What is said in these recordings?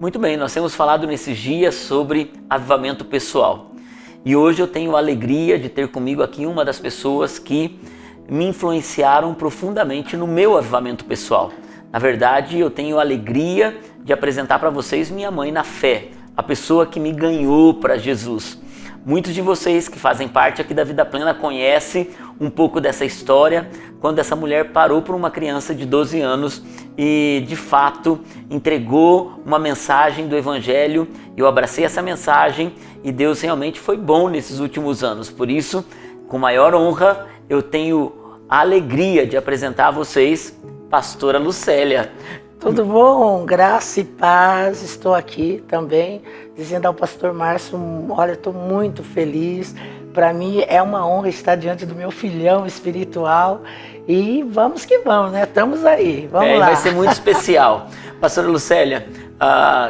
Muito bem, nós temos falado nesses dias sobre avivamento pessoal. E hoje eu tenho a alegria de ter comigo aqui uma das pessoas que me influenciaram profundamente no meu avivamento pessoal. Na verdade, eu tenho a alegria de apresentar para vocês minha mãe na fé, a pessoa que me ganhou para Jesus. Muitos de vocês que fazem parte aqui da Vida Plena conhecem um pouco dessa história, quando essa mulher parou por uma criança de 12 anos e, de fato, entregou uma mensagem do Evangelho. Eu abracei essa mensagem e Deus realmente foi bom nesses últimos anos. Por isso, com maior honra, eu tenho a alegria de apresentar a vocês Pastora Lucélia. Tudo bom? Graça e paz. Estou aqui também dizendo ao pastor Márcio, olha, estou muito feliz. Para mim é uma honra estar diante do meu filhão espiritual e vamos que vamos, né? Estamos aí, vamos lá. Vai ser muito especial. Pastora Lucélia,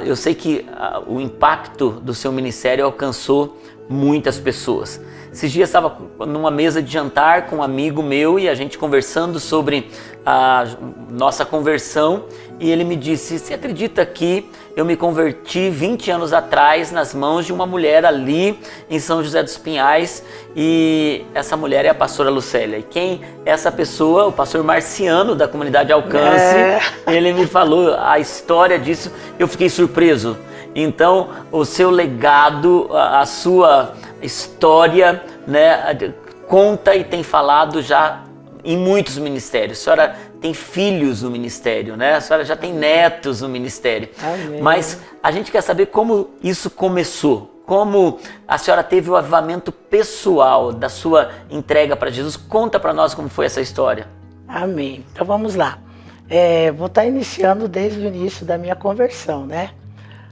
eu sei que o impacto do seu ministério alcançou muitas pessoas. Esses dias estava numa mesa de jantar com um amigo meu e a gente conversando sobre a nossa conversão e ele me disse, você acredita que eu me converti 20 anos atrás nas mãos de uma mulher ali em São José dos Pinhais e essa mulher é a pastora Lucélia. E quem é essa pessoa? O pastor Marciano da comunidade Alcance. Ele me falou a história disso, eu fiquei surpreso. Então, o seu legado, a sua história, né, conta e tem falado já em muitos ministérios. A senhora tem filhos no ministério, né? A senhora já tem netos no ministério. Amém. Mas a gente quer saber como isso começou. Como a senhora teve o avivamento pessoal da sua entrega para Jesus. Conta para nós como foi essa história. Amém. Então vamos lá. Vou estar iniciando desde o início da minha conversão, né?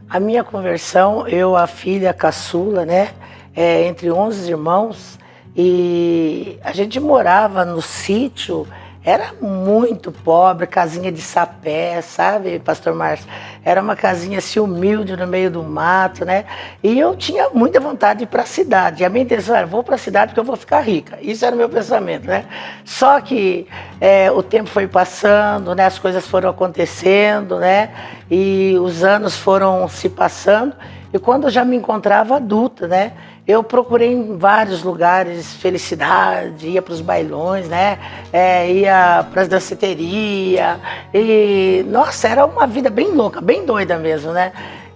A minha conversão, eu, a filha caçula, né? Entre 11 irmãos, e a gente morava no sítio, era muito pobre, casinha de sapé, sabe, pastor Márcio? Era uma casinha assim humilde no meio do mato, né? E eu tinha muita vontade de ir para a cidade. E a minha intenção era, vou para a cidade porque eu vou ficar rica. Isso era o meu pensamento, né? Só que o tempo foi passando, né? As coisas foram acontecendo, né? E os anos foram se passando. E quando eu já me encontrava adulta, né? Eu procurei em vários lugares felicidade, ia para os bailões, né? Ia para as danceterias. E, nossa, era uma vida bem louca, bem doida mesmo, né?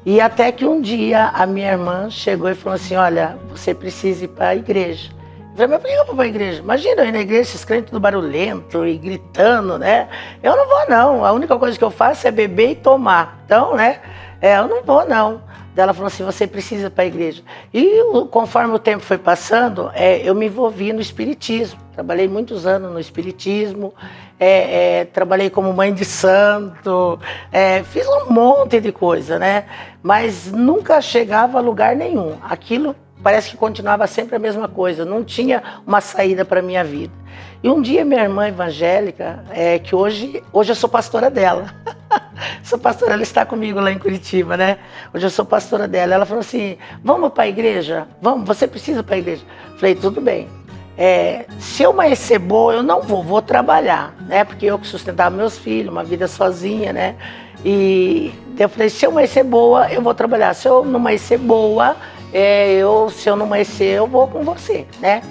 E até que um dia a minha irmã chegou e falou assim, olha, você precisa ir para a igreja. Eu falei, mas por que eu vou para a igreja? Imagina, eu ir na igreja, esses crentes tudo barulhento e gritando, né? Eu não vou, não. A única coisa que eu faço é beber e tomar. Então, né? Eu não vou, não. Ela falou assim, você precisa ir para a igreja. E conforme o tempo foi passando, eu me envolvi no espiritismo. Trabalhei muitos anos no espiritismo, trabalhei como mãe de santo, fiz um monte de coisa, né? Mas nunca chegava a lugar nenhum. Aquilo parece que continuava sempre a mesma coisa, não tinha uma saída para a minha vida. E um dia minha irmã evangélica, que hoje eu sou pastora dela, sou pastora, ela está comigo lá em Curitiba, né? Hoje eu sou pastora dela, ela falou assim, vamos para a igreja? Vamos, você precisa ir para a igreja? Falei, tudo bem. Se eu amanhecer boa, eu não vou trabalhar, né? Porque eu que sustentava meus filhos, uma vida sozinha, né? E eu falei, se eu amanhecer boa, eu vou trabalhar. Se eu não amanhecer boa, se eu não amanhecer, eu vou com você, né?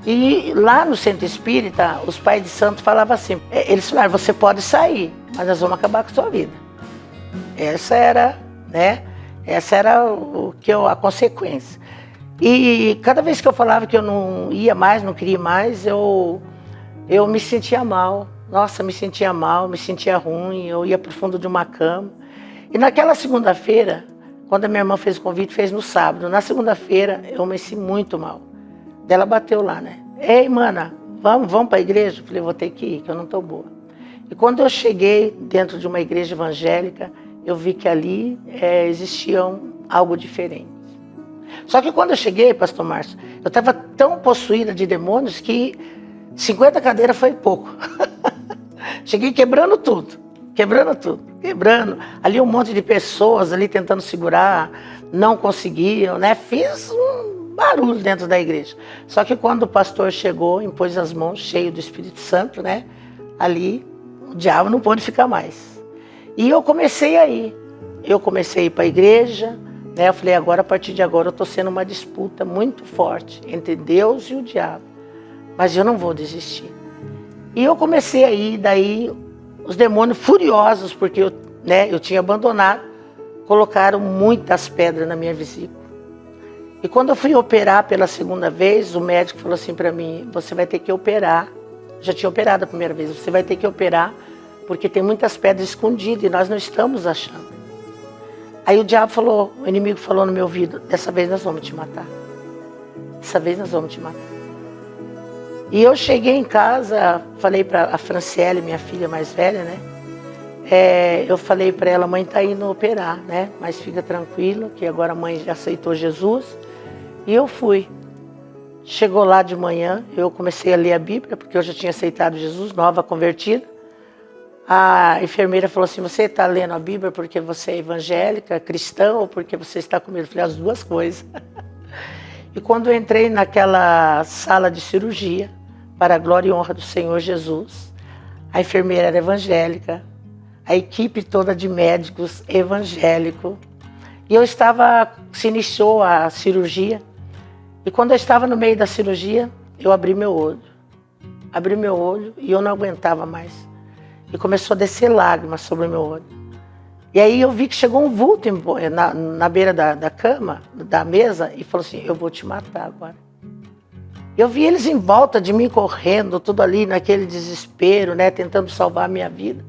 E lá no centro espírita, os pais de santo falavam assim, eles falaram, você pode sair, mas nós vamos acabar com a sua vida. Essa era, né? Essa era a consequência. E cada vez que eu falava que eu não ia mais, não queria mais, eu me sentia mal. Nossa, me sentia mal, me sentia ruim, eu ia pro fundo de uma cama. E naquela segunda-feira, quando a minha irmã fez o convite, fez no sábado. Na segunda-feira, eu amanheci muito mal. Ela bateu lá, né? Ei, mana, vamos para a igreja? Eu falei, vou ter que ir, que eu não estou boa. E quando eu cheguei dentro de uma igreja evangélica, eu vi que ali existia algo diferente. Só que quando eu cheguei, pastor Márcio, eu estava tão possuída de demônios que 50 cadeiras foi pouco. Cheguei quebrando tudo. Ali um monte de pessoas ali tentando segurar, não conseguiam, né? Fiz um barulho dentro da igreja. Só que quando o pastor chegou, impôs as mãos, cheio do Espírito Santo, né? Ali o diabo não pôde ficar mais. E eu comecei a ir. eu comecei a ir para a igreja, né? Eu falei, agora, a partir de agora, eu estou sendo uma disputa muito forte entre Deus e o diabo. Mas eu não vou desistir. E eu comecei a ir, daí os demônios furiosos, porque eu tinha abandonado, colocaram muitas pedras na minha vesícula. E quando eu fui operar pela segunda vez, o médico falou assim para mim, você vai ter que operar. Já tinha operado a primeira vez, você vai ter que operar, porque tem muitas pedras escondidas e nós não estamos achando. Aí o diabo falou, o inimigo falou no meu ouvido, dessa vez nós vamos te matar. Dessa vez nós vamos te matar. E eu cheguei em casa, falei para a Franciele, minha filha mais velha, né? Eu falei para ela, mãe está indo operar, né? Mas fica tranquilo, que agora a mãe já aceitou Jesus. E eu fui. Chegou lá de manhã, eu comecei a ler a Bíblia, porque eu já tinha aceitado Jesus, nova convertida. A enfermeira falou assim, você está lendo a Bíblia porque você é evangélica, cristã, ou porque você está com medo? Eu falei, as duas coisas. E quando eu entrei naquela sala de cirurgia, para a glória e honra do Senhor Jesus, a enfermeira era evangélica, a equipe toda de médicos evangélico. E se iniciou a cirurgia. E quando eu estava no meio da cirurgia, eu abri meu olho. Abri meu olho e eu não aguentava mais. E começou a descer lágrimas sobre o meu olho. E aí eu vi que chegou um vulto na beira da cama, da mesa, e falou assim, eu vou te matar agora. Eu vi eles em volta de mim correndo, tudo ali naquele desespero, né, tentando salvar a minha vida.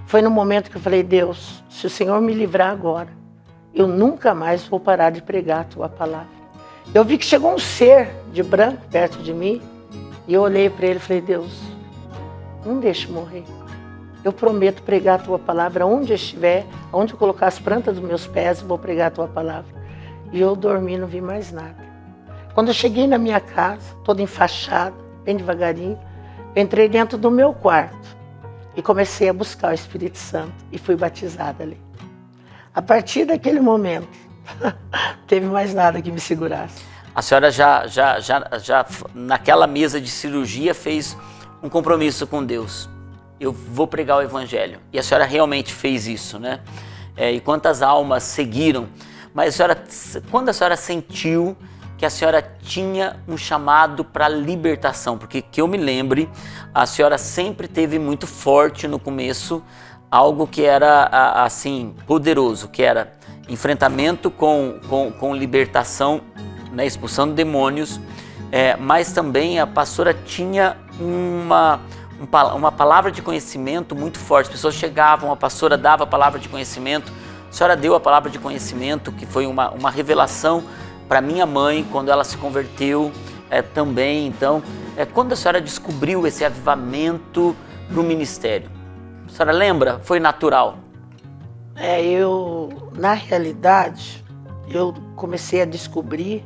Foi no momento que eu falei, Deus, se o Senhor me livrar agora, eu nunca mais vou parar de pregar a tua palavra. Eu vi que chegou um ser de branco perto de mim, e eu olhei para ele e falei, Deus, não deixe morrer. Eu prometo pregar a tua palavra onde eu estiver, onde eu colocar as plantas dos meus pés, eu vou pregar a tua palavra. E eu dormi, não vi mais nada. Quando eu cheguei na minha casa, toda enfaixada, bem devagarinho, eu entrei dentro do meu quarto e comecei a buscar o Espírito Santo e fui batizada ali. A partir daquele momento, não teve mais nada que me segurasse. A senhora já naquela mesa de cirurgia fez um compromisso com Deus. Eu vou pregar o evangelho. E a senhora realmente fez isso, né? E quantas almas seguiram. Mas quando a senhora sentiu que a senhora tinha um chamado para libertação? Porque que eu me lembre, a senhora sempre teve muito forte no começo algo que era assim poderoso, que era enfrentamento com libertação, né, expulsando demônios, mas também a pastora tinha uma palavra de conhecimento muito forte. As pessoas chegavam, a pastora dava a palavra de conhecimento. A senhora deu a palavra de conhecimento, que foi uma revelação para minha mãe quando ela se converteu também. Então, quando a senhora descobriu esse avivamento para o ministério? A senhora lembra? Foi natural? Na realidade, eu comecei a descobrir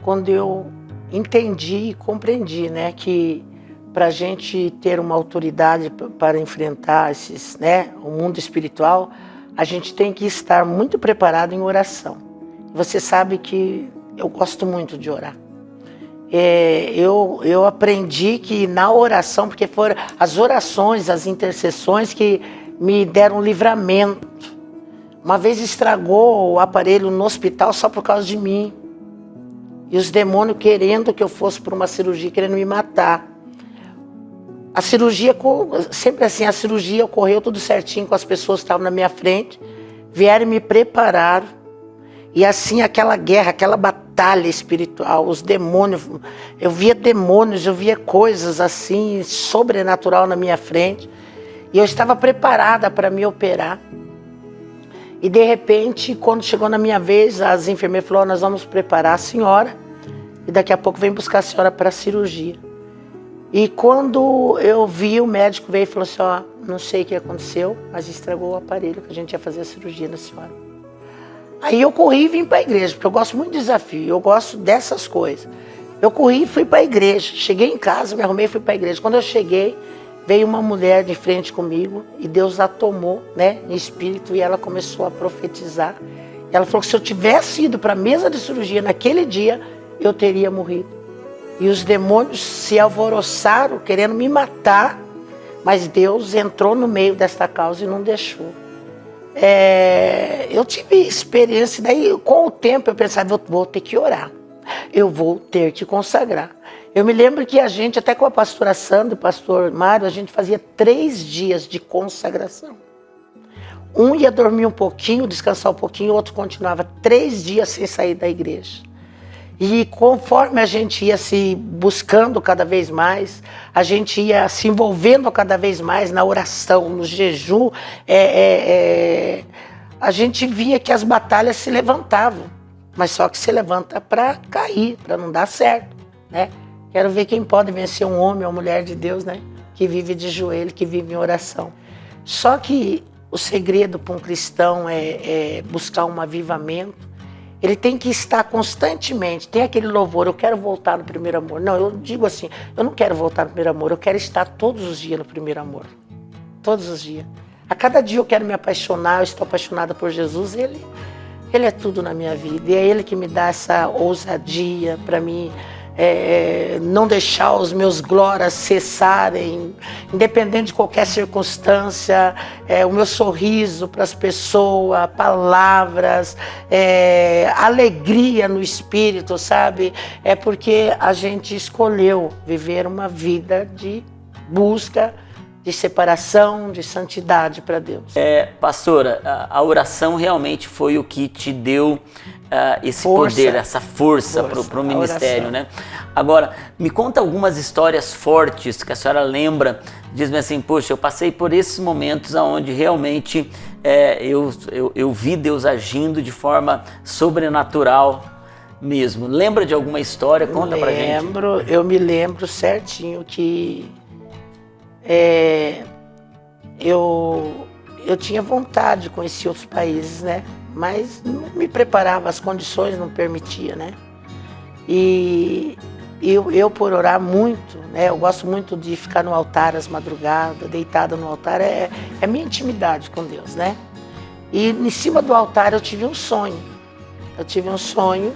quando eu entendi e compreendi, né, que para a gente ter uma autoridade para enfrentar o mundo espiritual, a gente tem que estar muito preparado em oração. Você sabe que eu gosto muito de orar. Eu aprendi que na oração, porque foram as orações, as intercessões que me deram livramento. Uma vez estragou o aparelho no hospital só por causa de mim. E os demônios querendo que eu fosse para uma cirurgia, querendo me matar. A cirurgia, sempre assim, a cirurgia ocorreu tudo certinho com as pessoas que estavam na minha frente. Vieram e me prepararam. E assim, aquela guerra, aquela batalha espiritual, os demônios, eu via coisas assim, sobrenatural na minha frente. E eu estava preparada para me operar. E de repente, quando chegou na minha vez, as enfermeiras falaram, nós vamos preparar a senhora e daqui a pouco vem buscar a senhora para a cirurgia. E quando eu vi, o médico veio e falou assim, não sei o que aconteceu, mas estragou o aparelho que a gente ia fazer a cirurgia na senhora. Aí eu corri e vim para a igreja, porque eu gosto muito de desafio, eu gosto dessas coisas. Eu corri e fui para a igreja, cheguei em casa, me arrumei e fui para a igreja. Quando eu cheguei, veio uma mulher de frente comigo e Deus a tomou, né, em espírito, e ela começou a profetizar. Ela falou que se eu tivesse ido para a mesa de cirurgia naquele dia, eu teria morrido. E os demônios se alvoroçaram, querendo me matar, mas Deus entrou no meio desta causa e não deixou. eu tive experiência, daí com o tempo eu pensava, eu vou ter que orar, eu vou ter que consagrar. Eu me lembro que a gente, até com a pastora Sandra e o pastor Mário, a gente fazia 3 dias de consagração. Um ia dormir um pouquinho, descansar um pouquinho, o outro continuava 3 dias sem sair da igreja. E conforme a gente ia se buscando cada vez mais, a gente ia se envolvendo cada vez mais na oração, no jejum, a gente via que as batalhas se levantavam, mas só que se levanta para cair, para não dar certo, né? Quero ver quem pode vencer um homem ou mulher de Deus, né? Que vive de joelho, que vive em oração. Só que o segredo para um cristão é buscar um avivamento. Ele tem que estar constantemente, tem aquele louvor, eu quero voltar no primeiro amor. Não, eu digo assim, eu não quero voltar no primeiro amor, eu quero estar todos os dias no primeiro amor. Todos os dias. A cada dia eu quero me apaixonar, eu estou apaixonada por Jesus, Ele é tudo na minha vida. E é Ele que me dá essa ousadia para mim, não deixar os meus glórias cessarem, independente de qualquer circunstância, o meu sorriso para as pessoas, palavras, alegria no espírito, sabe? É porque a gente escolheu viver uma vida de busca, de separação, de santidade para Deus. Pastora, a oração realmente foi o que te deu esse Força. poder, essa força para o ministério, né? Agora, me conta algumas histórias fortes que a senhora lembra, diz-me assim, poxa, eu passei por esses momentos onde realmente eu vi Deus agindo de forma sobrenatural mesmo. Lembra de alguma história? Conta pra gente. Eu me lembro certinho que eu tinha vontade de conhecer outros países, né? Mas não me preparava, as condições não permitiam, né? E eu por orar muito, né? Eu gosto muito de ficar no altar às madrugadas, deitada no altar, é minha intimidade com Deus, né? E em cima do altar eu tive um sonho. Eu tive um sonho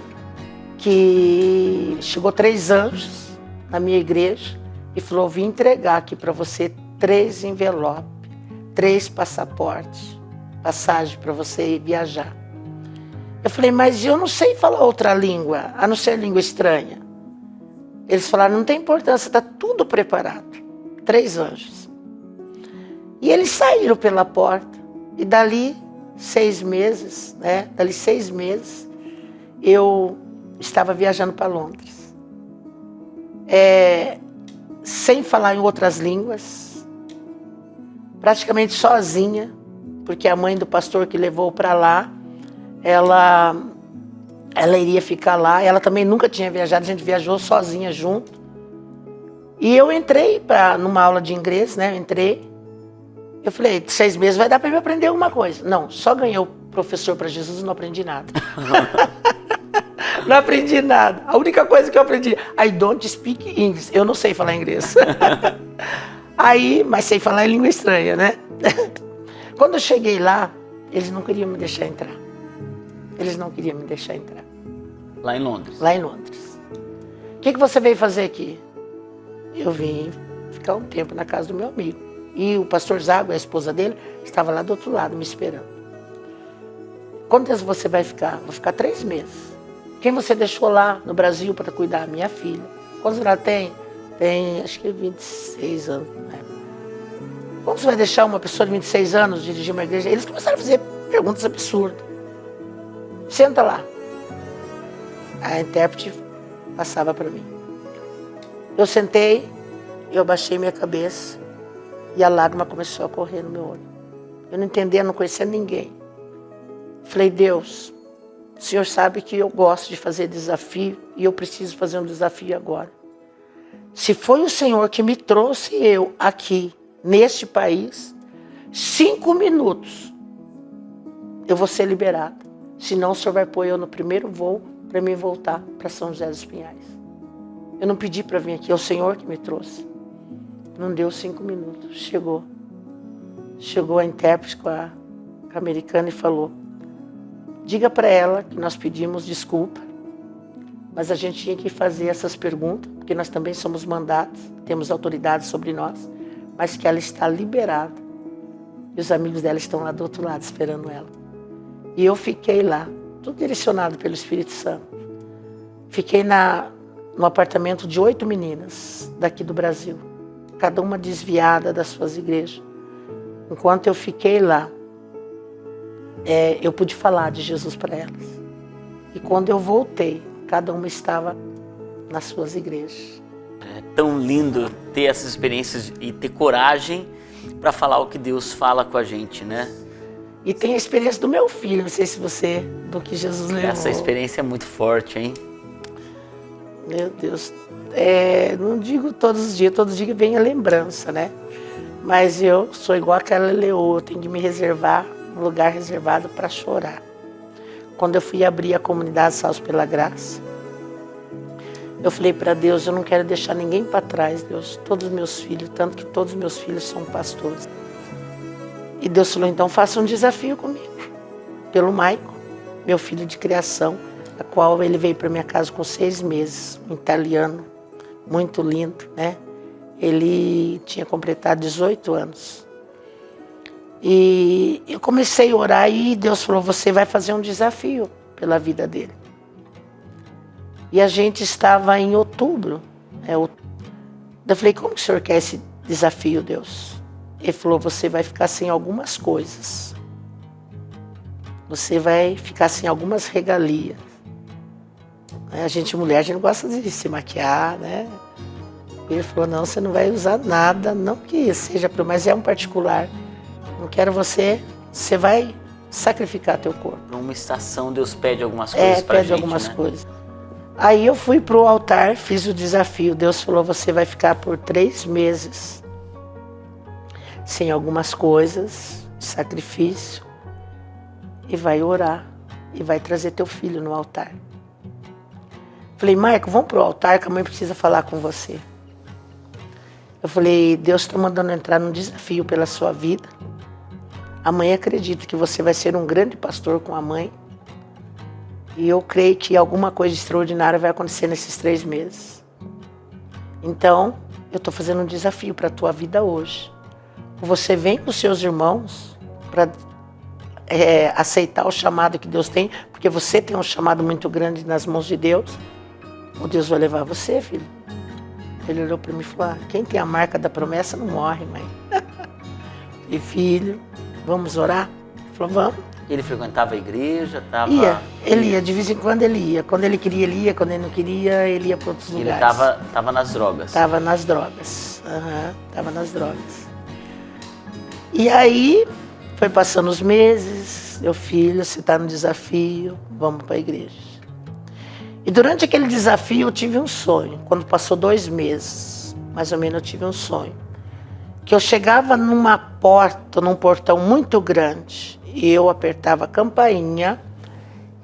que chegou 3 anjos na minha igreja e falou, vim entregar aqui para você 3 envelopes, 3 passaportes, passagem para você ir viajar. Eu falei, mas eu não sei falar outra língua, a não ser língua estranha. Eles falaram, não tem importância, está tudo preparado. 3 anjos. E eles saíram pela porta. E dali 6 meses, né? Dali 6 meses, eu estava viajando para Londres. Sem falar em outras línguas, praticamente sozinha, porque a mãe do pastor que levou para lá, ela iria ficar lá, ela também nunca tinha viajado, a gente viajou sozinha junto. E eu entrei numa aula de inglês, né? Eu falei, 6 meses vai dar para eu aprender alguma coisa. Não, só ganhei o professor para Jesus e não aprendi nada. Não aprendi nada. A única coisa que eu aprendi, I don't speak English. Eu não sei falar inglês. Mas sei falar em língua estranha, né? Quando eu cheguei lá, eles não queriam me deixar entrar. Eles não queriam me deixar entrar. Lá em Londres? Lá em Londres. O que você veio fazer aqui? Eu vim ficar um tempo na casa do meu amigo. E o pastor Zago, a esposa dele, estava lá do outro lado me esperando. Quanto tempo você vai ficar? Vou ficar 3 meses. Quem você deixou lá no Brasil para cuidar? A minha filha. Quantos ela tem? Tem, acho que 26 anos. Né? Como você vai deixar uma pessoa de 26 anos dirigir uma igreja? Eles começaram a fazer perguntas absurdas. Senta lá. A intérprete passava para mim. Eu sentei, eu abaixei minha cabeça e a lágrima começou a correr no meu olho. Eu não entendia, não conhecia ninguém. Falei, Deus, o Senhor sabe que eu gosto de fazer desafio e eu preciso fazer um desafio agora. Se foi o Senhor que me trouxe eu aqui, neste país, 5 minutos, eu vou ser liberada. Senão o Senhor vai pôr eu no primeiro voo para mim voltar para São José dos Pinhais. Eu não pedi para vir aqui, é o Senhor que me trouxe. Não deu 5 minutos, chegou. Chegou a intérprete com a americana e falou, diga para ela que nós pedimos desculpa, mas a gente tinha que fazer essas perguntas, porque nós também somos mandados, temos autoridade sobre nós, mas que ela está liberada E os amigos dela estão lá do outro lado esperando ela. E eu fiquei lá, tudo direcionado pelo Espírito Santo. Fiquei no apartamento de 8 meninas daqui do Brasil, cada uma desviada das suas igrejas. Enquanto eu fiquei lá, eu pude falar de Jesus para elas. E quando eu voltei, cada uma estava nas suas igrejas. É tão lindo ter essas experiências e ter coragem para falar o que Deus fala com a gente, né? E tem a experiência do meu filho, não sei se você, do que Jesus levou. Essa experiência é muito forte, hein? Meu Deus, não digo todos os dias vem a lembrança, né? Mas eu sou igual aquela leoa, eu tenho que me reservar, um lugar reservado para chorar. Quando eu fui abrir a comunidade Salvos pela Graça, eu falei para Deus, eu não quero deixar ninguém para trás, Deus, todos os meus filhos, tanto que todos os meus filhos são pastores. E Deus falou, então faça um desafio comigo, pelo Maico, meu filho de criação, a qual ele veio para minha casa com 6 meses, um italiano, muito lindo, né? Ele tinha completado 18 anos. E eu comecei a orar e Deus falou, você vai fazer um desafio pela vida dele. E a gente estava em outubro. Eu falei, como que o senhor quer esse desafio, Deus? Ele falou, você vai ficar sem algumas coisas. Você vai ficar sem algumas regalias. A gente, mulher, a gente gosta de se maquiar, né? Ele falou, não, você não vai usar nada, não que seja, mas é um particular. Não quero você vai sacrificar teu corpo. Numa estação, Deus pede algumas coisas pra gente, pede algumas né? coisas. Aí eu fui pro altar, fiz o desafio. Deus falou, você vai ficar por 3 meses sem algumas coisas, sacrifício, e vai orar, e vai trazer teu filho no altar. Falei, Maico, vamos pro altar que a mãe precisa falar com você. Eu falei, Deus está mandando entrar num desafio pela sua vida. A mãe acredita que você vai ser um grande pastor com a mãe. E eu creio que alguma coisa extraordinária vai acontecer nesses 3 meses. Então, eu estou fazendo um desafio para a tua vida hoje. Você vem com os seus irmãos para aceitar o chamado que Deus tem, porque você tem um chamado muito grande nas mãos de Deus. Ou Deus vai levar você, filho. Ele olhou para mim e falou, quem tem a marca da promessa não morre, mãe. E filho, vamos orar? Ele falou, vamos. Ele frequentava a igreja? Ele ia, de vez em quando ele ia. Quando ele queria, ele ia. Quando ele não queria, ele ia para outros lugares. Ele estava nas drogas? Estava nas drogas. Estava nas drogas. E aí, foi passando os meses. Meu filho, você está no desafio, vamos para a igreja. E durante aquele desafio eu tive um sonho. Quando passou 2 meses, mais ou menos, eu tive um sonho. Que eu chegava numa porta, num portão muito grande, e eu apertava a campainha,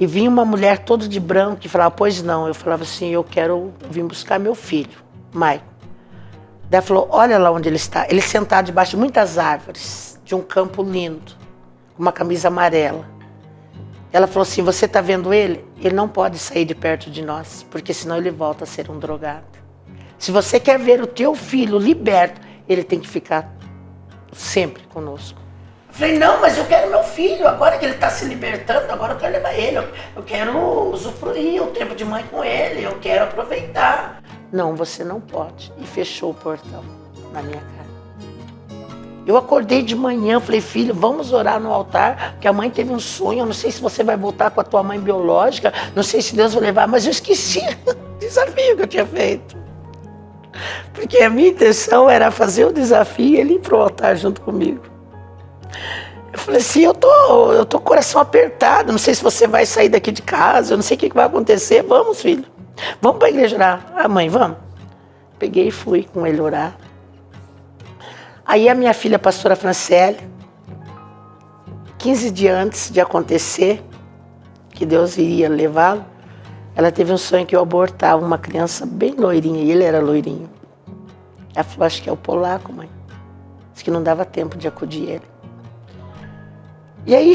e vinha uma mulher toda de branco e falava, pois não. Eu falava assim, eu quero vir buscar meu filho, Maico. Daí ela falou, olha lá onde ele está. Ele sentado debaixo de muitas árvores, de um campo lindo, com uma camisa amarela. Ela falou assim, você está vendo ele? Ele não pode sair de perto de nós, porque senão ele volta a ser um drogado. Se você quer ver o teu filho liberto, ele tem que ficar sempre conosco. Eu falei, não, mas eu quero meu filho, agora que ele está se libertando, agora eu quero levar ele, eu quero usufruir o tempo de mãe com ele, eu quero aproveitar. Não, você não pode. E fechou o portão na minha cara. Eu acordei de manhã, falei, filho, vamos orar no altar, porque a mãe teve um sonho, eu não sei se você vai voltar com a tua mãe biológica, não sei se Deus vai levar, mas eu esqueci o desafio que eu tinha feito. Porque a minha intenção era fazer o desafio e ele ir pro altar junto comigo. Eu falei assim, eu tô com o coração apertado, não sei se você vai sair daqui de casa, eu não sei o que vai acontecer, vamos, filho. Vamos para a igreja orar. Mãe, vamos. Peguei e fui com ele orar. Aí a minha filha, a pastora Franciele, 15 dias antes de acontecer, que Deus iria levá-lo, ela teve um sonho que eu abortava uma criança bem loirinha, e ele era loirinho. Ela falou, acho que é o polaco, mãe. Disse que não dava tempo de acudir ele. E aí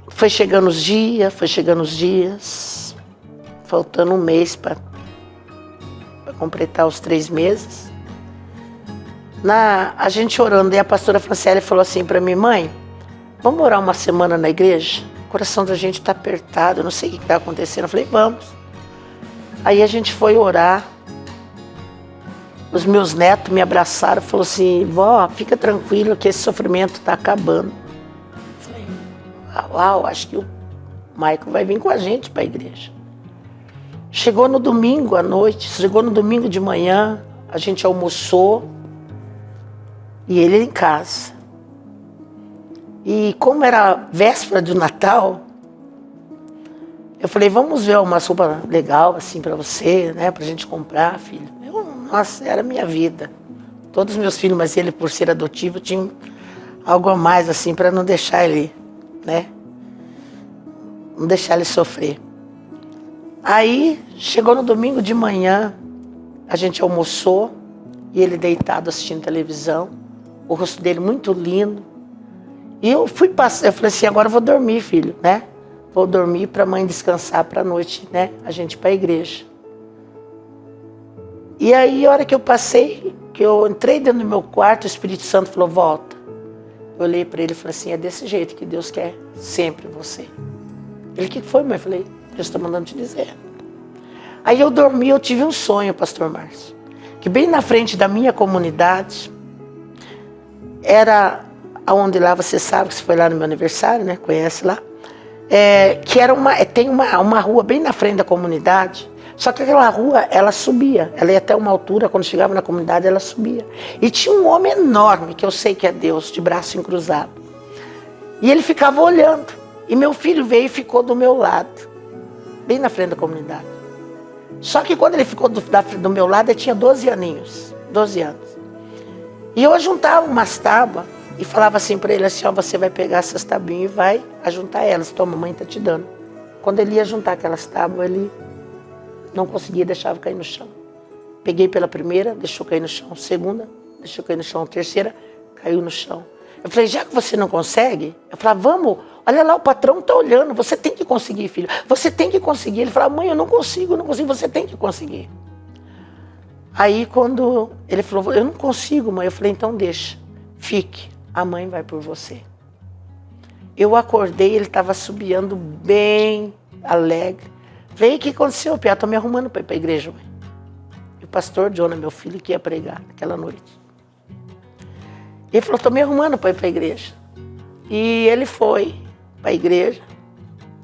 foi chegando os dias, faltando um mês para completar os 3 meses. A gente orando, e a pastora Franciele falou assim para mim: mãe, vamos orar uma semana na igreja? O coração da gente está apertado, eu não sei o que está acontecendo. Eu falei: vamos. Aí a gente foi orar. Os meus netos me abraçaram e falaram assim: vó, fica tranquilo que esse sofrimento está acabando. Eu falei: uau, acho que o Michael vai vir com a gente para a igreja. Chegou no domingo à noite, chegou no domingo de manhã, a gente almoçou e ele em casa. E como era véspera do Natal, eu falei: vamos ver uma roupa legal assim para você, né, para a gente comprar, filho. Nossa, era a minha vida. Todos os meus filhos, mas ele, por ser adotivo, tinha algo a mais assim para não deixar ele, né? Não deixar ele sofrer. Aí, chegou no domingo de manhã, a gente almoçou e ele deitado assistindo televisão, o rosto dele muito lindo. E eu fui passar, eu falei assim: agora eu vou dormir, filho, né? Vou dormir para a mãe descansar para a noite, né? A gente ir para a igreja. E aí, a hora que eu passei, que eu entrei dentro do meu quarto, o Espírito Santo falou: volta. Eu olhei para ele e falei assim: é desse jeito que Deus quer sempre você. Ele: o que foi, mãe? Eu falei: Deus está mandando te dizer. Aí eu dormi, eu tive um sonho, pastor Márcio, que bem na frente da minha comunidade, era onde lá, você sabe que você foi lá no meu aniversário, né? Conhece lá? Que era tem uma rua bem na frente da comunidade. Só que aquela rua, ela subia, ela ia até uma altura, quando chegava na comunidade, ela subia. E tinha um homem enorme, que eu sei que é Deus, de braço encruzado. E ele ficava olhando. E meu filho veio e ficou do meu lado, bem na frente da comunidade. Só que quando ele ficou do meu lado, ele tinha 12 aninhos, 12 anos. E eu ajuntava umas tábuas e falava assim para ele assim: ó, você vai pegar essas tabuinhas e vai ajuntar elas. Toma, a mãe está te dando. Quando ele ia juntar aquelas tábuas, ele não conseguia, deixava cair no chão. Peguei pela primeira, deixou cair no chão. Segunda, deixou cair no chão. Terceira, caiu no chão. Eu falei: já que você não consegue, eu falei: vamos, olha lá, o patrão está olhando, você tem que conseguir, filho. Você tem que conseguir. Ele falou: mãe, eu não consigo, você tem que conseguir. Aí quando ele falou: eu não consigo, mãe. Eu falei: então deixa, fique, a mãe vai por você. Eu acordei, ele estava assobiando bem alegre. Falei: o que aconteceu, Pia? Estou me arrumando para ir para a igreja, mãe. E o pastor Jonah, meu filho, que ia pregar naquela noite. Ele falou: estou me arrumando para ir para a igreja. E ele foi para a igreja,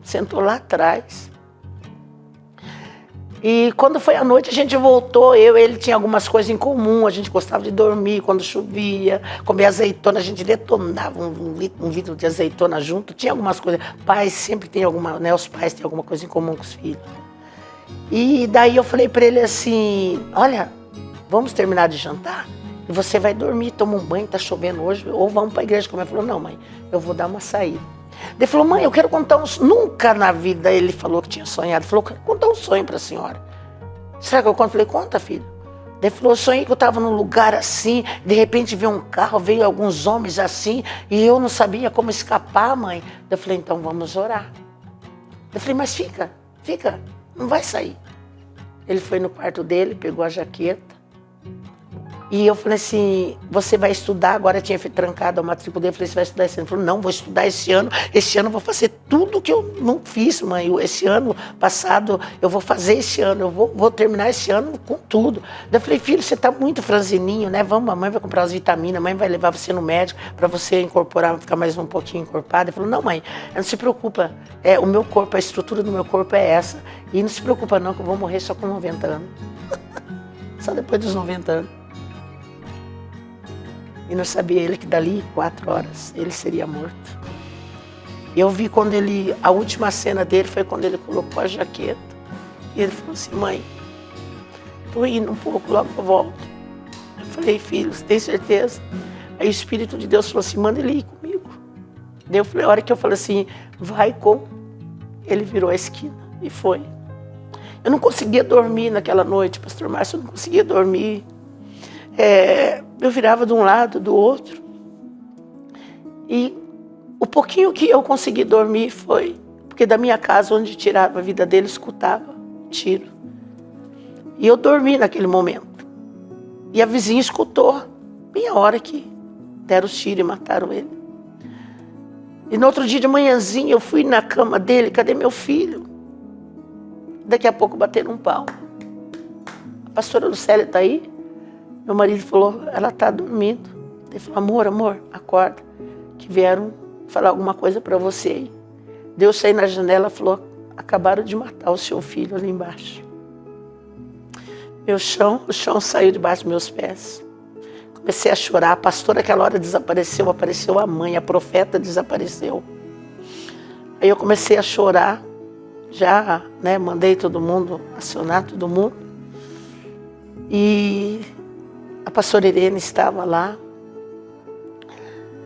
sentou lá atrás. E quando foi à noite, a gente voltou, ele tinha algumas coisas em comum, a gente gostava de dormir quando chovia, comer azeitona, a gente detonava um vidro de azeitona junto, tinha algumas coisas, pais sempre tem alguma, né, os pais têm alguma coisa em comum com os filhos. E daí eu falei para ele assim: olha, vamos terminar de jantar e você vai dormir, toma um banho, tá chovendo hoje, ou vamos para a igreja comer. Ele falou: não, mãe, eu vou dar uma saída. Ele falou: mãe, eu quero contar um sonho. Nunca na vida ele falou que tinha sonhado. Ele falou: eu quero contar um sonho para a senhora. Será que eu conto? Eu falei: conta, filho. Ele falou: eu sonhei que eu estava num lugar assim, de repente veio um carro, veio alguns homens assim, e eu não sabia como escapar, mãe. Eu falei: então vamos orar. Eu falei: mas fica, não vai sair. Ele foi no quarto dele, pegou a jaqueta. E eu falei assim: você vai estudar? Agora tinha trancado a matrícula dele. Eu falei: você vai estudar esse ano? Ele falou: não, vou estudar esse ano. Esse ano eu vou fazer tudo que eu não fiz, mãe. Esse ano passado eu vou fazer esse ano. Eu vou terminar esse ano com tudo. Eu falei: filho, você está muito franzininho, né? Vamos, a mãe vai comprar as vitaminas, a mãe vai levar você no médico para você incorporar, ficar mais um pouquinho encorpado. Ele falou: não, mãe, não se preocupa. O meu corpo, a estrutura do meu corpo é essa. E não se preocupa não, que eu vou morrer só com 90 anos. Só depois dos 90 anos. E não sabia ele que dali 4 horas ele seria morto. Eu vi quando a última cena dele foi quando ele colocou a jaqueta. E ele falou assim: mãe, tô indo um pouco, logo eu volto. Eu falei: filho, você tem certeza? Aí o Espírito de Deus falou assim: manda ele ir comigo. Daí eu falei, a hora que eu falei assim: vai com. Ele virou a esquina e foi. Eu não conseguia dormir naquela noite, pastor Márcio, eu não conseguia dormir. Eu virava de um lado, do outro. E o pouquinho que eu consegui dormir foi porque da minha casa, onde tirava a vida dele, escutava tiro. E eu dormi naquele momento. E a vizinha escutou Bem a hora que deram os tiros e mataram ele. E no outro dia de manhãzinha eu fui na cama dele, cadê meu filho? Daqui a pouco bateram um pau. A pastora Lucélia está aí? Meu marido falou, ela está dormindo. Ele falou, amor, acorda, que vieram falar alguma coisa para você aí. Deus saiu na janela e falou, acabaram de matar o seu filho ali embaixo. O chão saiu debaixo dos meus pés. Comecei a chorar, a pastora aquela hora desapareceu, apareceu a mãe, a profeta desapareceu. Aí eu comecei a chorar, já, né, mandei todo mundo, acionar todo mundo. E a pastora Irene estava lá.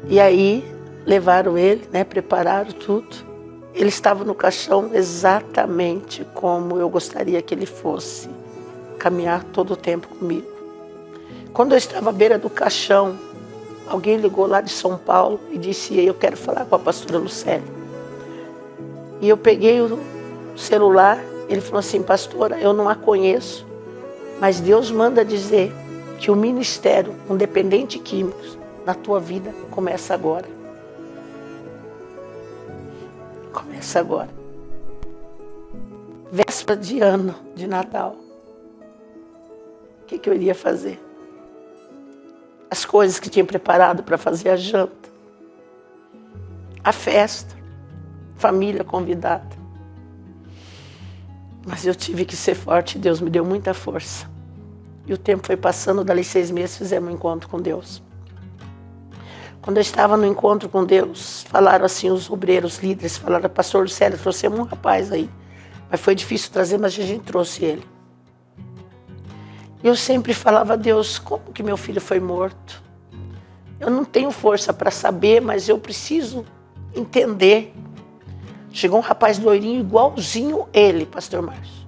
E aí levaram ele, né, prepararam tudo. Ele estava no caixão exatamente como eu gostaria que ele fosse, caminhar todo o tempo comigo. Quando eu estava à beira do caixão, alguém ligou lá de São Paulo e disse, eu quero falar com a pastora Lucélia. E eu peguei o celular, ele falou assim, pastora, eu não a conheço, mas Deus manda dizer que o ministério com dependente químicos na tua vida começa agora. Começa agora. Véspera de ano de Natal. O que eu iria fazer? As coisas que tinha preparado para fazer a janta, a festa, família convidada. Mas eu tive que ser forte, Deus me deu muita força. E o tempo foi passando, dali 6 meses fizemos um encontro com Deus. Quando eu estava no encontro com Deus, falaram assim, os obreiros, líderes, falaram, pastor Lucélia, trouxemos um rapaz aí. Mas foi difícil trazer, mas a gente trouxe ele. E eu sempre falava a Deus, como que meu filho foi morto? Eu não tenho força para saber, mas eu preciso entender. Chegou um rapaz loirinho igualzinho ele, pastor Márcio.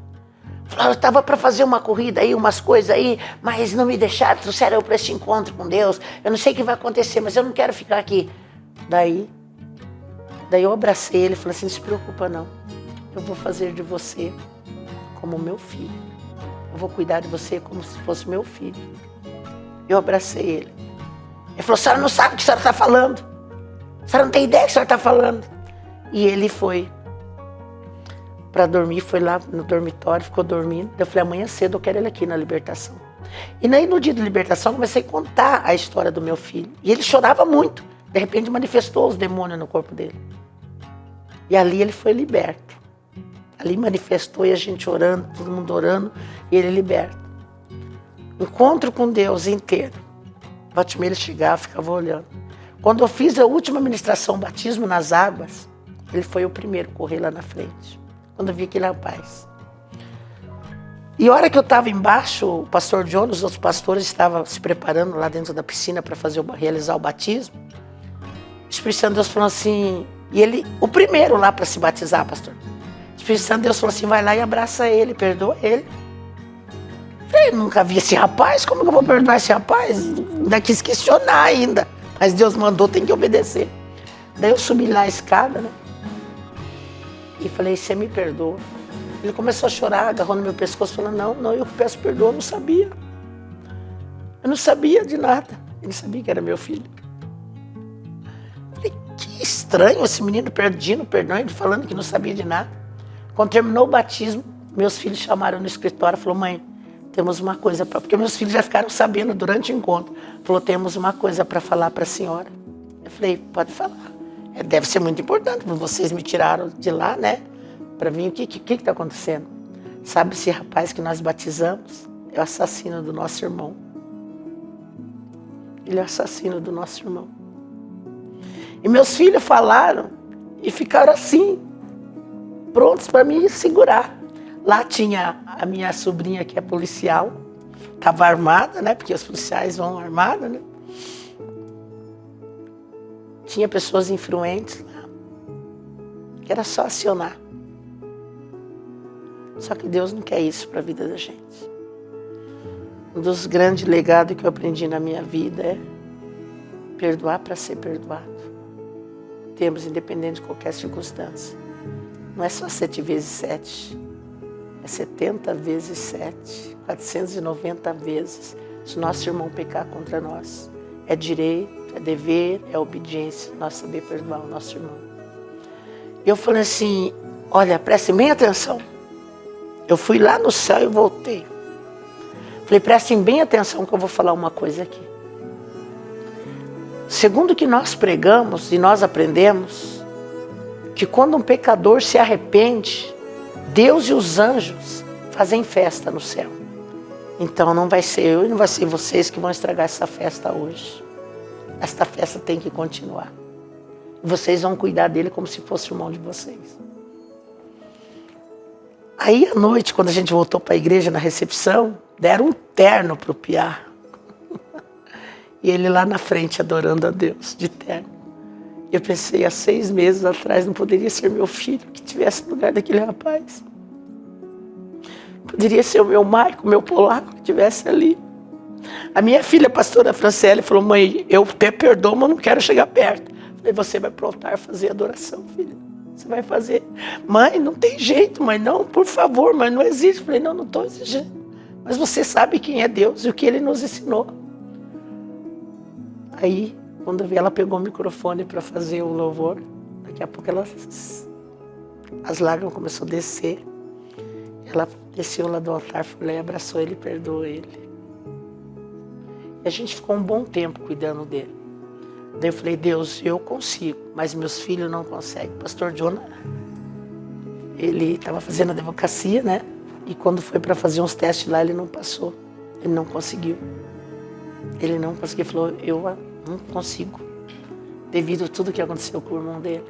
Falou, eu estava para fazer uma corrida aí, umas coisas aí, mas não me deixaram, trouxeram eu para esse encontro com Deus. Eu não sei o que vai acontecer, mas eu não quero ficar aqui. Daí eu abracei ele e falei assim, não se preocupa não. Eu vou fazer de você como meu filho. Eu vou cuidar de você como se fosse meu filho. Eu abracei ele. Ele falou, a senhora não sabe o que a senhora está falando. A senhora não tem ideia do que a senhora está falando. E ele foi para dormir, foi lá no dormitório, ficou dormindo. Eu falei, amanhã cedo eu quero ele aqui na libertação. E aí no dia da libertação eu comecei a contar a história do meu filho. E ele chorava muito. De repente manifestou os demônios no corpo dele. E ali ele foi liberto. Ali manifestou e a gente orando, todo mundo orando, e ele liberto. Encontro com Deus inteiro. Volta-e-meia ele chegava, ficava olhando. Quando eu fiz a última ministração, batismo nas águas, ele foi o primeiro a correr lá na frente. Quando eu vi aquele rapaz. E a hora que eu estava embaixo, o pastor John, os outros pastores estavam se preparando lá dentro da piscina para realizar o batismo. O Espírito Santo de Deus falou assim, e ele, o primeiro lá para se batizar, pastor. O Espírito Santo de Deus falou assim, vai lá e abraça ele, perdoa ele. Eu nunca vi esse rapaz, como que eu vou perdoar esse rapaz? Ainda quis questionar ainda. Mas Deus mandou, tem que obedecer. Daí eu subi lá a escada, né? E falei, você me perdoa. Ele começou a chorar, agarrou no meu pescoço, falando, não, eu peço perdão, eu não sabia. Eu não sabia de nada. Ele sabia que era meu filho. Falei, que estranho esse menino pedindo perdão, ele falando que não sabia de nada. Quando terminou o batismo, meus filhos chamaram no escritório e falaram, mãe, temos uma coisa para... Porque meus filhos já ficaram sabendo durante o encontro. Falou, temos uma coisa para falar para a senhora. Eu falei, pode falar. Deve ser muito importante, porque vocês me tiraram de lá, né? Para mim, o que está acontecendo? Sabe esse rapaz que nós batizamos? É o assassino do nosso irmão. Ele é o assassino do nosso irmão. E meus filhos falaram e ficaram assim, prontos para me segurar. Lá tinha a minha sobrinha que é policial, estava armada, né? Porque os policiais vão armados, né? Tinha pessoas influentes lá, que era só acionar. Só que Deus não quer isso para a vida da gente. Um dos grandes legados que eu aprendi na minha vida é perdoar para ser perdoado. Temos, independente de qualquer circunstância. Não é só 7 vezes 7. É 70 vezes 7, 490 vezes, se nosso irmão pecar contra nós. é direito, é dever, é obediência, nós saber perdoar o nosso irmão. Eu falei assim, olha, prestem bem atenção. Eu fui lá no céu e voltei. Falei, prestem bem atenção que eu vou falar uma coisa aqui. Segundo o que nós pregamos e nós aprendemos, que quando um pecador se arrepende, Deus e os anjos fazem festa no céu. Então não vai ser eu e não vai ser vocês que vão estragar essa festa hoje. Esta festa tem que continuar. Vocês vão cuidar dele como se fosse o irmão de vocês. Aí à noite, quando a gente voltou para a igreja na recepção, deram um terno para o Piá. E ele lá na frente adorando a Deus, de terno. Eu pensei, há 6 meses atrás não poderia ser meu filho que estivesse no lugar daquele rapaz. Poderia ser o meu Maico, o meu polaco que estivesse ali. A minha filha, a pastora Franciele, falou, mãe, eu até perdoo, mas não quero chegar perto. Eu falei, você vai pro altar fazer adoração, filha. Você vai fazer. Mãe, não tem jeito, mãe, não, por favor, mãe, não existe. Eu falei, não estou exigindo. Mas você sabe quem é Deus e o que Ele nos ensinou. Aí, quando eu vi, ela pegou o microfone para fazer o louvor. Daqui a pouco as lágrimas começaram a descer. Ela desceu lá do altar, falei, abraçou ele e perdoou ele. E a gente ficou um bom tempo cuidando dele. Daí eu falei, Deus, eu consigo, mas meus filhos não conseguem. O pastor Jonah, ele estava fazendo a advocacia, né? E quando foi para fazer uns testes lá, ele não passou. Ele não conseguiu. Ele não conseguiu. Falou, eu não consigo. Devido a tudo que aconteceu com o irmão dele.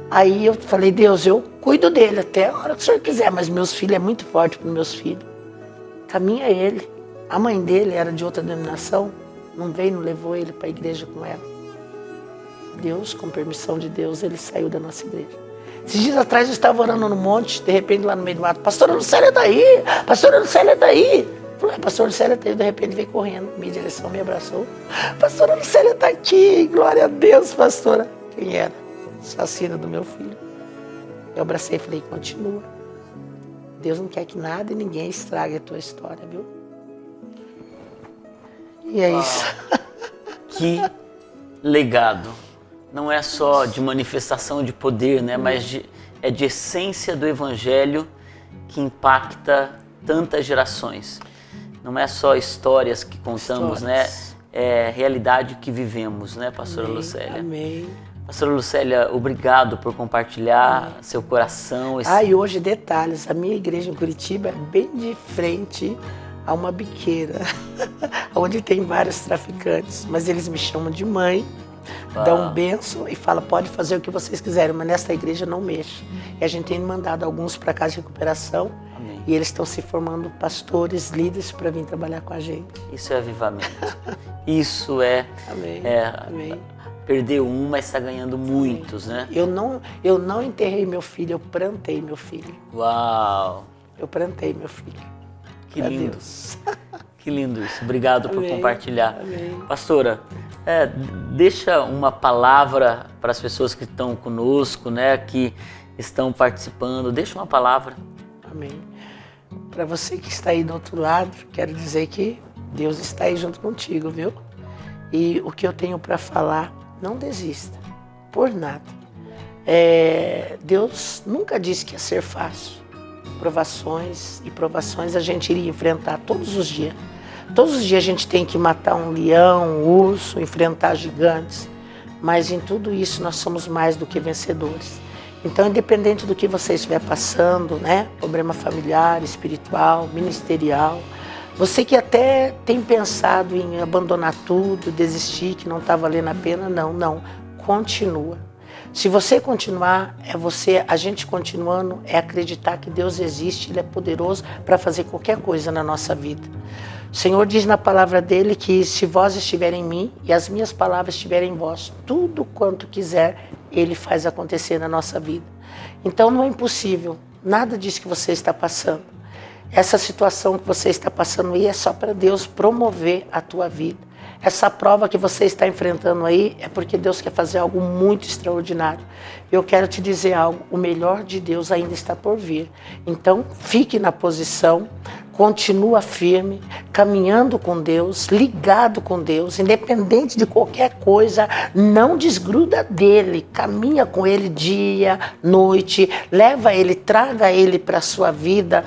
Aí eu falei, Deus, eu cuido dele até a hora que o Senhor quiser, mas meus filhos é muito forte para os meus filhos. Caminha ele. A mãe dele era de outra denominação, não veio, não levou ele para a igreja com ela. Deus, com permissão de Deus, ele saiu da nossa igreja. Esses dias atrás eu estava orando no monte, de repente lá no meio do mato, pastora Lucélia está aí, pastora Lucélia está aí. Eu falei, pastora Lucélia está aí, de repente veio correndo, minha direção, me abraçou. Pastora Lucélia está aqui, glória a Deus, pastora. Quem era? Assassina do meu filho. Eu abracei e falei, continua. Deus não quer que nada e ninguém estrague a tua história, viu? E é isso. Que legado. Não é só de manifestação de poder, né? Mas é de essência do Evangelho que impacta tantas gerações. Não é só histórias que contamos, né? É realidade que vivemos, né, pastora Lucélia? Amém. Pastora Lucélia, obrigado por compartilhar seu coração. E hoje detalhes, a minha igreja em Curitiba é bem de frente a uma biqueira, onde tem vários traficantes, mas eles me chamam de mãe, dão um benção e falam, pode fazer o que vocês quiserem, mas nesta igreja não mexa. E a gente tem mandado alguns para casa de recuperação. Amém. E eles estão se formando pastores, líderes para vir trabalhar com a gente. Isso é avivamento. Isso é... Amém. Amém. Perdeu um, mas está ganhando muitos, né? Eu não enterrei meu filho, eu plantei meu filho. Uau! Eu plantei meu filho. Que lindo. Que lindo isso. Obrigado por compartilhar. Amém. Pastora, deixa uma palavra para as pessoas que estão conosco, né? Que estão participando. Deixa uma palavra. Amém. Para você que está aí do outro lado, quero dizer que Deus está aí junto contigo, viu? E o que eu tenho para falar, não desista, por nada. Deus nunca disse que ia ser fácil. Provações e provações a gente iria enfrentar todos os dias. Todos os dias a gente tem que matar um leão, um urso, enfrentar gigantes. Mas em tudo isso nós somos mais do que vencedores. Então, independente do que você estiver passando, né? Problema familiar, espiritual, ministerial, você que até tem pensado em abandonar tudo, desistir, que não está valendo a pena, não, continua. Se você continuar, a gente continuando, é acreditar que Deus existe, Ele é poderoso para fazer qualquer coisa na nossa vida. O Senhor diz na palavra dele que se vós estiverem em mim e as minhas palavras estiverem em vós, tudo quanto quiser, Ele faz acontecer na nossa vida. Então não é impossível, nada disso que você está passando. Essa situação que você está passando aí é só para Deus promover a tua vida. Essa prova que você está enfrentando aí é porque Deus quer fazer algo muito extraordinário. Eu quero te dizer algo, o melhor de Deus ainda está por vir. Então, fique na posição, continua firme, caminhando com Deus, ligado com Deus, independente de qualquer coisa, não desgruda dele, caminha com ele dia, noite, leva ele, traga ele para a sua vida,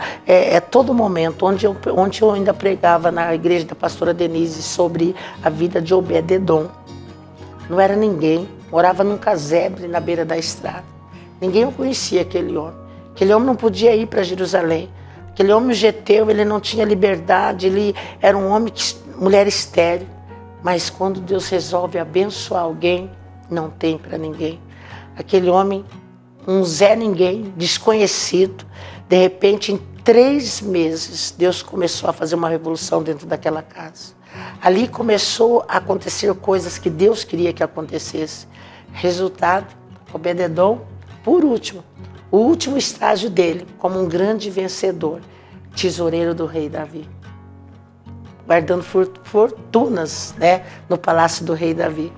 todo momento. Onde eu ainda pregava na igreja da pastora Denise sobre a vida de Obed-edom. Não era ninguém, morava num casebre na beira da estrada. Ninguém o conhecia, aquele homem. Aquele homem não podia ir para Jerusalém. Aquele homem geteu, ele não tinha liberdade, ele era um homem, mulher estéril. Mas quando Deus resolve abençoar alguém, não tem para ninguém. Aquele homem, um Zé Ninguém, desconhecido, de repente, em 3 meses, Deus começou a fazer uma revolução dentro daquela casa. Ali começou a acontecer coisas que Deus queria que acontecesse. Resultado, Obed-edom, por último, o último estágio dele, como um grande vencedor, tesoureiro do rei Davi. Guardando fortunas, né, no palácio do rei Davi.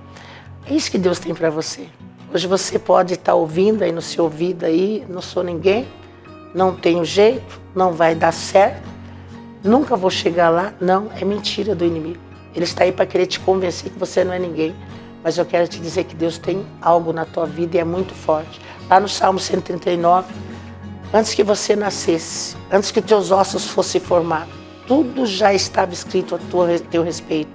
É isso que Deus tem para você. Hoje você pode estar ouvindo aí no seu ouvido aí, não sou ninguém, não tenho jeito, não vai dar certo, nunca vou chegar lá. Não, é mentira do inimigo. Ele está aí para querer te convencer que você não é ninguém. Mas eu quero te dizer que Deus tem algo na tua vida e é muito forte. Lá no Salmo 139, antes que você nascesse, antes que teus ossos fossem formados, tudo já estava escrito a teu respeito.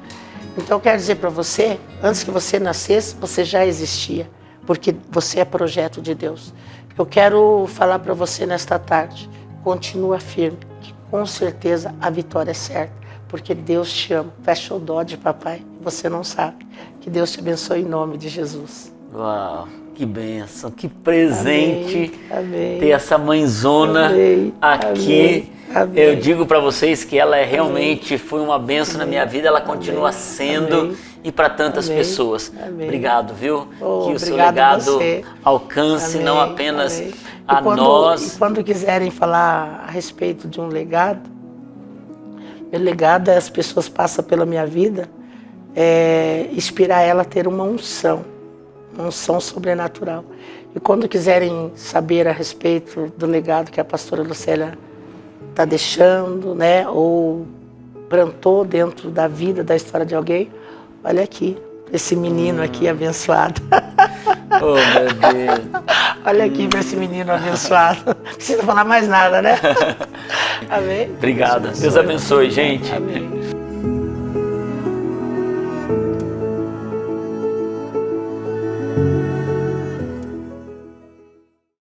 Então eu quero dizer para você, antes que você nascesse, você já existia, porque você é projeto de Deus. Eu quero falar para você nesta tarde, continua firme, que com certeza a vitória é certa, porque Deus te ama. Fecha o dó de papai, você não sabe. Que Deus te abençoe em nome de Jesus. Uau, que bênção, que presente. Amém. Ter essa mãezona aqui. Amém. Eu digo para vocês que ela realmente foi uma bênção na minha vida, ela continua sendo e para tantas pessoas. Obrigado, viu? Que o seu legado alcance não apenas a nós. E quando quiserem falar a respeito de um legado, meu legado é as pessoas passam pela minha vida, inspirar ela a ter uma unção sobrenatural. E quando quiserem saber a respeito do legado que a pastora Lucélia está deixando, né, ou plantou dentro da vida, da história de alguém, olha aqui, esse menino aqui abençoado. Oh, meu Deus. Olha aqui para esse menino abençoado. Não precisa falar mais nada, né? Amém? Obrigado. Deus abençoe, gente. Amém.